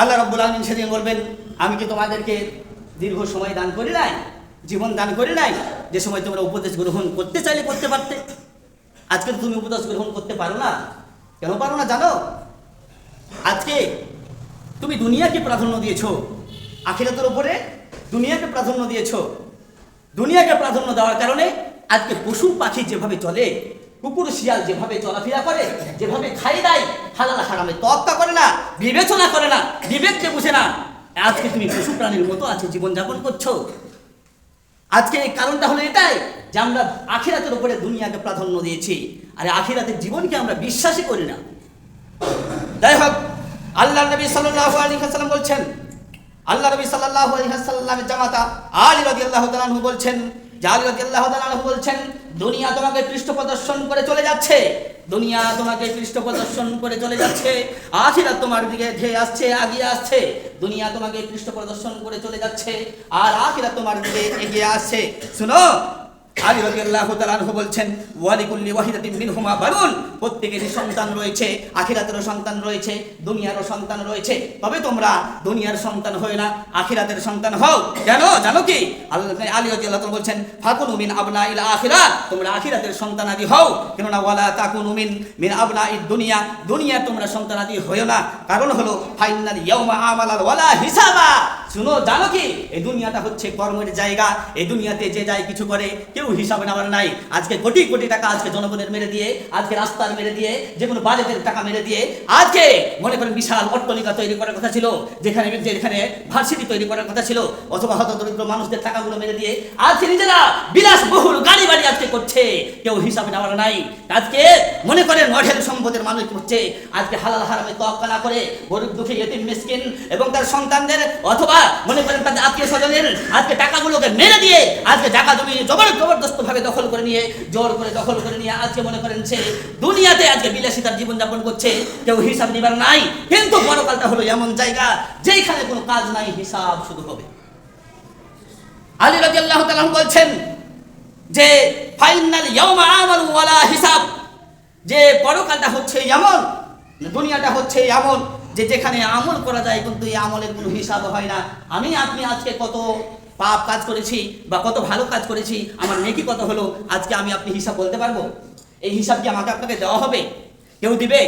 আল্লাহ রাব্বুল আলামিন সেদিন বলবেন, আমি কি তোমাদেরকে দীর্ঘ সময় দান করি নাই, জীবন দান করি নাই, যে সময় তোমরা উপদেশ গ্রহণ করতে চাইলে করতে পারতে। আজকে তুমি উপদেশ গ্রহণ করতে পারো না। কেন পারো না জানো? আজকে তুমি দুনিয়াকে প্রাধান্য দিয়েছো, আখিরাতের উপরে দুনিয়াকে প্রাধান্য দিয়েছো। দুনিয়াকে প্রাধান্য দেওয়ার কারণে আজকে পশু পাখি যেভাবে চলে, কুকুর শিয়াল যেভাবে চলাফেরা করে, যেভাবে খাই দেয়, হালাল হারামে তোয়াক্কা করে না, বিবেচনা করে না, বিবেককে বুঝে না, আজকে তুমি পশু প্রাণীর মতো আছে জীবনযাপন করছো। আজকে এই কারণটা হলো এটাই যে আমরা আখিরাতের উপরে দুনিয়াকে প্রাধান্য দিয়েছি, আর আখিরাতের জীবনকে আমরা বিশ্বাসই করি না। যাই হোক, আল্লাহ নবী সাল্লাল্লাহু আলাইহি ওয়াসাল্লাম বলছেন, আল্লাহ নবী সাল্লাল্লাহু আলাইহি ওয়াসাল্লামের জামাতা আলী রাদিয়াল্লাহু তাআলা আনহু বলছেন, আলী রাদিয়াল্লাহু তাআলা আনহু বলছেন, দুনিয়া তোমাকে পৃষ্ঠ প্রদর্শন করে চলে যাচ্ছে, দুনিয়া তোমাকে পৃষ্ঠ প্রদর্শন করে চলে যাচ্ছে, আখিরাত তোমার দিকে ধেয়ে আসছে, এগিয়ে আসছে। দুনিয়া তোমাকে পৃষ্ঠ প্রদর্শন করে চলে যাচ্ছে আর আখিরাত তোমার দিকে এগিয়ে আসছে। শুনো, আলী রাদিয়াল্লাহু তাআলা আনহু বলছেন, ওয়ালিকুল্লি ওয়াহিদাতিন মিনহুমা বানুন, প্রত্যেকেরই সন্তান রয়েছে, আখিরাতেরও সন্তান রয়েছে, দুনিয়ারও সন্তান রয়েছে। তবে তোমরা দুনিয়ার সন্তান হও না, আখিরাতের সন্তান হও। কেন জানো কি? আলী রাদিয়াল্লাহু তাআলা বলছেন, ফাকুনু মিন আবনাইল আখিরাত, তোমরা আখিরাতের সন্তানাদি হও। কেননা ওয়ালা তাকুনু মিন আবনাইদ দুনিয়া, দুনিয়ার তোমরা সন্তানাদি হও না। কারণ হলো ফাইনাল ইয়াউমা আমালাল ওয়ালা হিসাবা। শুনো, জানো কি? এই দুনিয়াটা হচ্ছে কর্মের জায়গা। এই দুনিয়াতে যে যায় কিছু করে কেউ হিসাবে নেওয়ার নাই। আজকে কোটি কোটি টাকা আজকে জনগণের মেরে দিয়ে, আজকে রাস্তার মেরে দিয়ে, যে কোনো বাজেটের টাকা মেরে দিয়ে, আজকে মনে করেন বিশাল অট্টালিকা তৈরি করার কথা ছিল, যেখানে ভার্সিটি তৈরি করার কথা ছিল, অথবা হত দরিদ্র মানুষদের টাকাগুলো মেরে দিয়ে আজকে নিজেরা বিলাসবহুল গাড়ি বাড়ি আজকে করছে, কেউ হিসাবে নেওয়ার নাই। আজকে মনে করেন অঢেল সম্পদের মানুষ করছে, আজকে হালাল হারামে তোয়াক্কা না করে গরিব দুঃখী ইতিম মিসকিন এবং তার সন্তানদের অথবা মনে করেন তাদের আত্মীয় স্বজনের আজকে টাকাগুলোকে মেরে দিয়ে আজকে জায়গা জমি জবরদস্ত ভাবে দখল করে নিয়ে, জোর করে দখল করে নিয়ে আজকে মনে করেন সে দুনিয়াতে আজকে বিলাসিতার জীবনযাপন করছে, কেউ হিসাব নিবার নাই। কিন্তু পরকালটা হলো এমন জায়গা যেখানে কোনো কাজ নাই, হিসাব শুধু হবে। আলী রাদিয়াল্লাহু তাআলা বলছেন যে ফাইনাল ইয়াউমা আমালু ওয়ালা হিসাব, যে পরকালটা হচ্ছে এমন, দুনিয়াটা হচ্ছে এমন যে যেখানে আমল করা যায় কিন্তু এই আমলের কোনো হিসাব হয় না। আপনি আজকে কত পাপ কাজ করেছি বা কত ভালো কাজ করেছি, আমার নেকি কত হলো, আজকে আপনি হিসাব বলতে পারবো? এই হিসাব কি আমাকে আপনাকে দেওয়া হবে? কেউ দিবে?